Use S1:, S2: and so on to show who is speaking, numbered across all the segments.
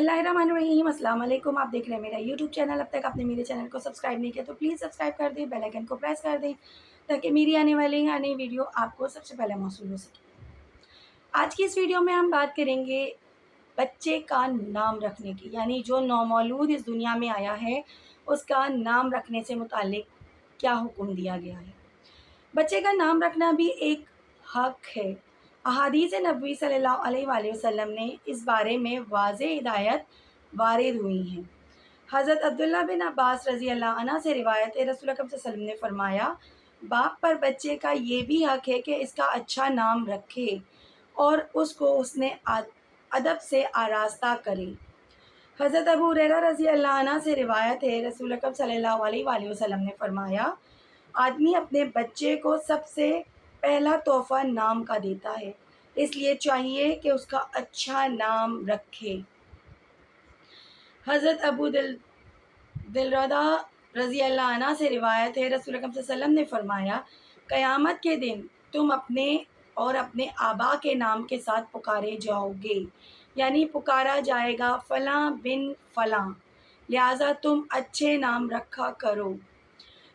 S1: बिस्मिल्लाहिर्रहमानिर्रहीम। अस्सलाम वालेकुम। आप देख रहे हैं मेरा यूट्यूब चैनल। अब तक आपने मेरे चैनल को सब्सक्राइब नहीं किया तो प्लीज़ सब्सक्राइब कर दें, बेल आइकन को प्रेस कर दें ताकि मेरी आने वाली नई वीडियो आपको सबसे पहले मौसूल हो सके। आज की इस वीडियो में हम बात करेंगे बच्चे का नाम रखने की, यानी जो नौमौलूद इस दुनिया में आया है उसका नाम रखने से मुताल्लिक क्या हुक्म दिया गया है। बच्चे का नाम रखना भी एक हक़ है। अहादीस नबवी सल्लल्लाहु अलैहि वसल्लम ने इस बारे में वाज़ेह हिदायत वारिद हुई हैं। हज़रत अब्दुल्ला बिन अब्बास रज़ी अल्लाह अन्हु से रिवायत है, रसूल अकरम सल्लल्लाहु अलैहि वसल्लम ने फरमाया, बाप पर बच्चे का ये भी हक़ है कि इसका अच्छा नाम रखे और उसको उसने अदब से आरास्ता करे। हज़रत अबू हुरैरा रज़ी अल्लाह अन्हु से रिवायत है, रसूल अकरम सल्लल्लाहु अलैहि वसल्लम ने फरमाया, आदमी अपने बच्चे को सबसे पहला तोहफ़ा नाम का देता है, इसलिए चाहिए कि उसका अच्छा नाम रखे। हज़रत अबू दिलरदा रज़ी अल्लाह अन्हु से रिवायत है, रसूल अकरम सल्लल्लाहु अलैहि वसल्लम ने फरमाया, क़यामत के दिन तुम अपने और अपने आबा के नाम के साथ पुकारे जाओगे, यानी पुकारा जाएगा फ़लाँ बिन फ़लाँ, लिहाजा तुम अच्छे नाम रखा करो।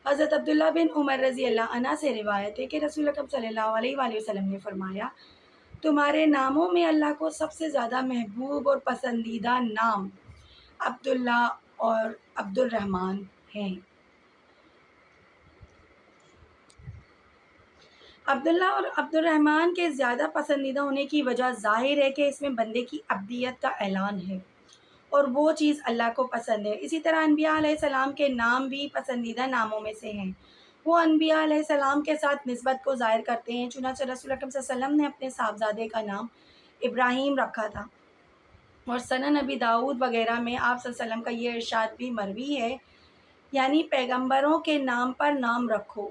S1: हज़रत अब्दुल्ला बिन उमर रज़ी अल्लाह अन्हु से रिवायत है कि रसूल अकरम सल्लल्लाहु अलैहि वसल्लम ने फरमाया, तुम्हारे नामों में अल्लाह को सबसे ज़्यादा महबूब और पसंदीदा नाम अब्दुल्ला और अब्दुर्रहमान हैं। अब्दुल्ला और अब्दुर्रहमान के ज़्यादा पसंदीदा होने की वजह ज़ाहिर है कि इसमें बंदे की अब्दियत का ऐलान है और वो चीज़ अल्लाह को पसंद है। इसी तरह अनबिया अलैहिस्सलाम के नाम भी पसंदीदा नामों में से हैं। वो अनबिया अलैहिस्सलाम के साथ निस्बत को ज़ाहिर करते हैं। चुनांचे रसूल अकरम सल्लल्लाहु अलैहि वसल्लम ने अपने साहबजादे का नाम इब्राहीम रखा था और सनन नबी दाऊद वगैरह में आप सल्लल्लाहु अलैहि वसल्लम का ये इरशाद भी मरवी है, यानी पैगंबरों के नाम पर नाम रखो।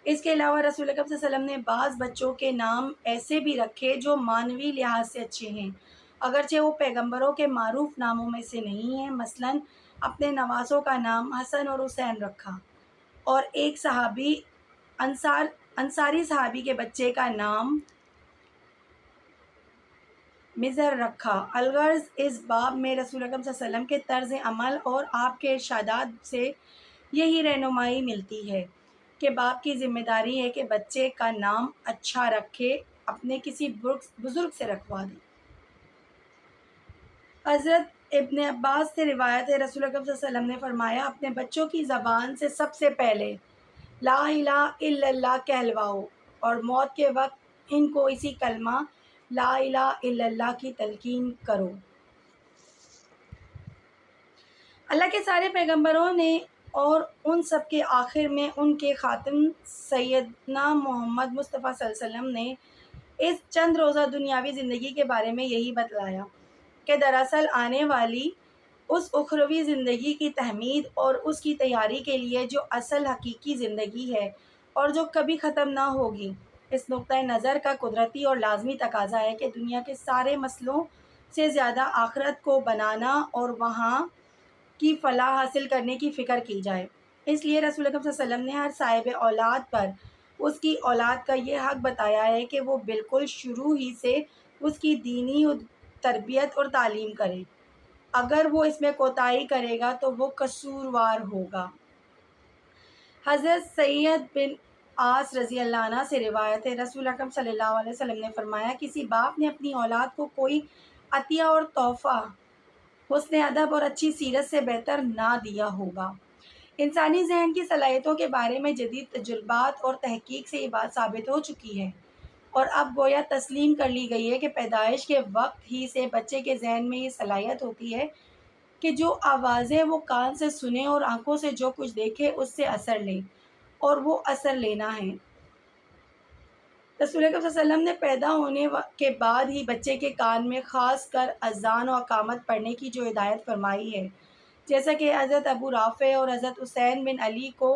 S1: इसके अलावा रसूल अकरम सल्लल्लाहु अलैहि वसल्लम ने बाज़ बच्चों के नाम ऐसे भी रखे जो मानवी लिहाज से अच्छे हैं, अगरचे वो पैगंबरों के मारूफ नामों में से नहीं हैं। मसलन अपने नवासों का नाम हसन और हुसैन रखा और एक सहाबी अंसारी सहाबी के बच्चे का नाम मिज़र रखा। अलगर्ज़ इस बाब में रसूल अकरम सल्लल्लाहु अलैहि वसल्लम के तर्ज़ अमल और आपके इरशादात से यही रहनुमाई मिलती है कि बाप की ज़िम्मेदारी है कि बच्चे का नाम अच्छा रखे, अपने किसी बुज़ुर्ग से रखवा दे। हज़रत इब्न अब्बास से रिवायत है, रसूल अकरम सल्लल्लाहु अलैहि वसल्लम ने फरमाया, अपने बच्चों की ज़बान से सबसे पहले ला इलाहा इल्लल्लाह कहलवाओ और मौत के वक्त इनको इसी कलमा ला इलाहा इल्लल्लाह की तलकीन करो। अल्लाह के सारे पैगंबरों ने और उन सब के आखिर में उनके ख़ातिम सैयदना मोहम्मद मुस्तफ़ा सल्लल्लाहु अलैहि वसल्लम ने इस चंद रोज़ा दुनियावी ज़िंदगी के बारे में यही बतलाया कि दरअसल आने वाली उस उखरवी ज़िंदगी की तहमीद और उसकी तैयारी के लिए जो असल हकीकी ज़िंदगी है और जो कभी ख़त्म ना होगी, इस नुक्ता नज़र का कुदरती और लाजमी तकाज़ा है कि दुनिया के सारे मसलों से ज़्यादा आखिरत को बनाना और वहाँ की फ़लाह हासिल करने की फ़िक्र की जाए। इसलिए रसूल अकरम सल्लल्लाहु अलैहि वसल्लम ने हर साहिब औलाद पर उसकी औलाद का ये हक़ बताया है कि वो बिल्कुल शुरू ही से उसकी दीनी तरबियत और तालीम करे। अगर वो इसमें कोताही करेगा तो वो कसूरवार होगा। हज़रत सैयद बिन आस रज़ी अल्लाह अन्हु से रिवायत है, रसूल अकरम सल्लल्लाहु अलैहि वसल्लम ने फरमाया, किसी बाप ने अपनी औलाद को कोई अतिया और तोहफ़ा हुस्न अदब और अच्छी सीरत से बेहतर ना दिया होगा। इंसानी ज़हन की सलाहियतों के बारे में जदीद तजुर्बात और तहकीक से ये बात साबित हो चुकी है और अब गोया तस्लीम कर ली गई है कि पैदाइश के वक्त ही से बच्चे के ज़हन में ये सलाहियत होती है कि जो आवाज़ें वो कान से सुने और आँखों से जो कुछ देखे उससे असर ले और वो असर लेना है। रसूल अकरम सल्लल्लाहु अलैहि वसल्लम ने पैदा होने के बाद ही बच्चे के कान में ख़ास कर अज़ान और अक़ामत पढ़ने की जो हिदायत फरमाई है, जैसा कि हज़रत अबू राफ़े और हज़रत हुसैन बिन अली को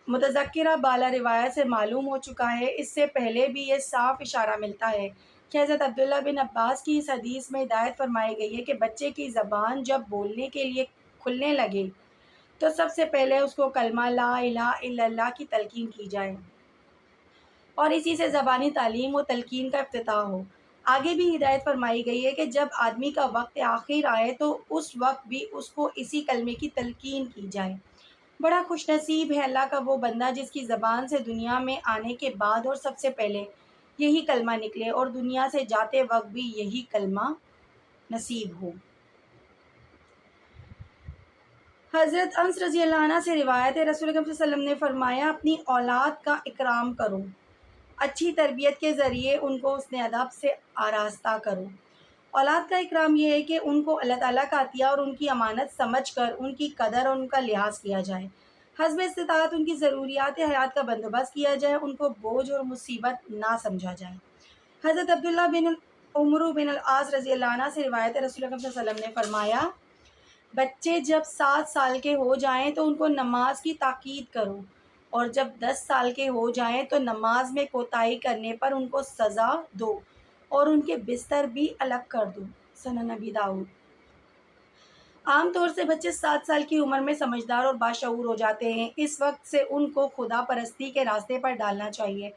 S1: मुतज़क्किरा बाला रिवायत से मालूम हो चुका है। इससे पहले भी ये साफ़ इशारा मिलता है कि हज़रत अब्दुल्ला बिन अब्बास की इस हदीस में हिदायत फरमाई गई है कि बच्चे की ज़बान जब बोलने के लिए खुलने लगे तो सबसे पहले उसको कलमा ला इलाहा इल्लल्लाह की तलकीन की जाए और इसी से ज़बानी तालीम व तलकीन का इफ्तिताह हो। آگے بھی ہدایت فرمائی گئی ہے کہ جب آدمی کا وقت آخر آئے تو اس وقت بھی اس کو اسی کلمے کی تلقین کی جائے۔ بڑا خوش نصیب ہے اللہ کا وہ بندہ جس کی زبان سے دنیا میں آنے کے بعد اور سب سے پہلے یہی کلمہ نکلے اور دنیا سے جاتے وقت بھی یہی کلمہ نصیب ہو۔ حضرت انس رضی اللہ عنہ سے روایت ہے، رسول اکرم صلی اللہ علیہ وسلم نے فرمایا اپنی اولاد کا اکرام کرو، اچھی تربیت کے ذریعے ان کو حسن ادب سے آراستہ کرو۔ اولاد کا اکرام یہ ہے کہ ان کو اللہ تعالیٰ کا عطیہ اور ان کی امانت سمجھ کر ان کی قدر اور ان کا لحاظ کیا جائے، حسب استطاعت ان کی ضروریات حیات کا بندوبست کیا جائے، ان کو بوجھ اور مصیبت نہ سمجھا جائے۔ حضرت عبداللہ بن عمرو بن العاص رضی اللہ عنہ سے روایت ہے، رسول اکرم صلی اللہ علیہ وسلم نے فرمایا بچے جب 7 سال کے ہو جائیں تو ان کو نماز کی تاکید کرو، اور جب 10 سال کے ہو جائیں تو نماز میں کوتاہی کرنے پر ان کو سزا دو اور ان کے بستر بھی الگ کر دو۔ سنن نبی داؤد۔ عام طور سے بچے 7 سال کی عمر میں سمجھدار اور باشعور ہو جاتے ہیں، اس وقت سے ان کو خدا پرستی کے راستے پر ڈالنا چاہیے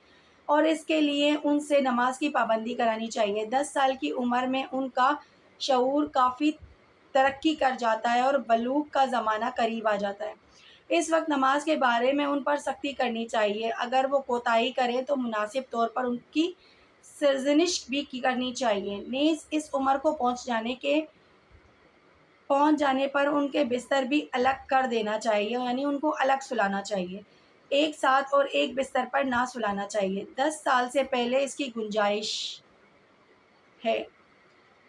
S1: اور اس کے لیے ان سے نماز کی پابندی کرانی چاہیے۔ 10 سال کی عمر میں ان کا شعور کافی ترقی کر جاتا ہے اور بلوغ کا زمانہ قریب آ جاتا ہے۔ اس وقت نماز کے بارے میں ان پر سختی کرنی چاہیے، اگر وہ کوتاہی کریں تو مناسب طور پر ان کی سرزنش بھی کرنی چاہیے۔ نیز اس عمر کو پہنچ جانے پر ان کے بستر بھی الگ کر دینا چاہیے، یعنی ان کو الگ سلانا چاہیے، ایک ساتھ اور ایک بستر پر نہ سلانا چاہیے۔ 10 سال سے پہلے اس کی گنجائش ہے۔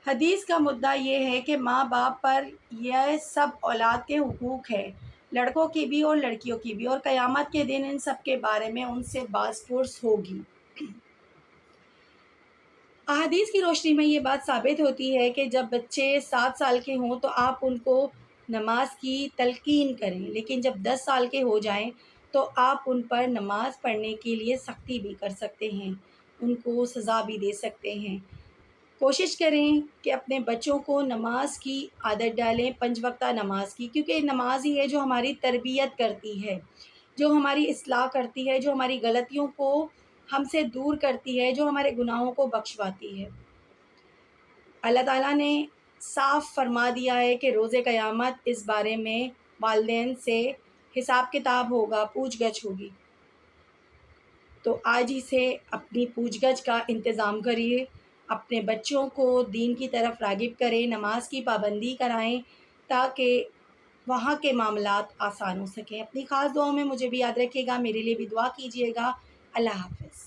S1: حدیث کا مدعا یہ ہے کہ ماں باپ پر یہ سب اولاد کے حقوق ہیں، لڑکوں کی بھی اور لڑکیوں کی بھی، اور قیامت کے دن ان سب کے بارے میں ان سے باز پرس ہوگی۔ احادیث کی روشنی میں یہ بات ثابت ہوتی ہے کہ جب بچے 7 سال کے ہوں تو آپ ان کو نماز کی تلقین کریں، لیکن جب 10 سال کے ہو جائیں تو آپ ان پر نماز پڑھنے کے لیے سختی بھی کر سکتے ہیں، ان کو سزا بھی دے سکتے ہیں۔ کوشش کریں کہ اپنے بچوں کو نماز کی عادت ڈالیں، 5 وقتہ نماز کی، کیونکہ نماز ہی ہے جو ہماری تربیت کرتی ہے، جو ہماری اصلاح کرتی ہے، جو ہماری غلطیوں کو ہم سے دور کرتی ہے، جو ہمارے گناہوں کو بخشواتی ہے۔ اللہ تعالیٰ نے صاف فرما دیا ہے کہ روز قیامت اس بارے میں والدین سے حساب کتاب ہوگا، پوچھ گچھ ہوگی۔ تو آج ہی سے اپنی پوچھ گچھ کا انتظام کریے، اپنے بچوں کو دین کی طرف راغب کریں، نماز کی پابندی کرائیں تاکہ وہاں کے معاملات آسان ہو سکیں۔ اپنی خاص دعاؤں میں مجھے بھی یاد رکھیے گا، میرے لیے بھی دعا کیجیے گا۔ اللہ حافظ۔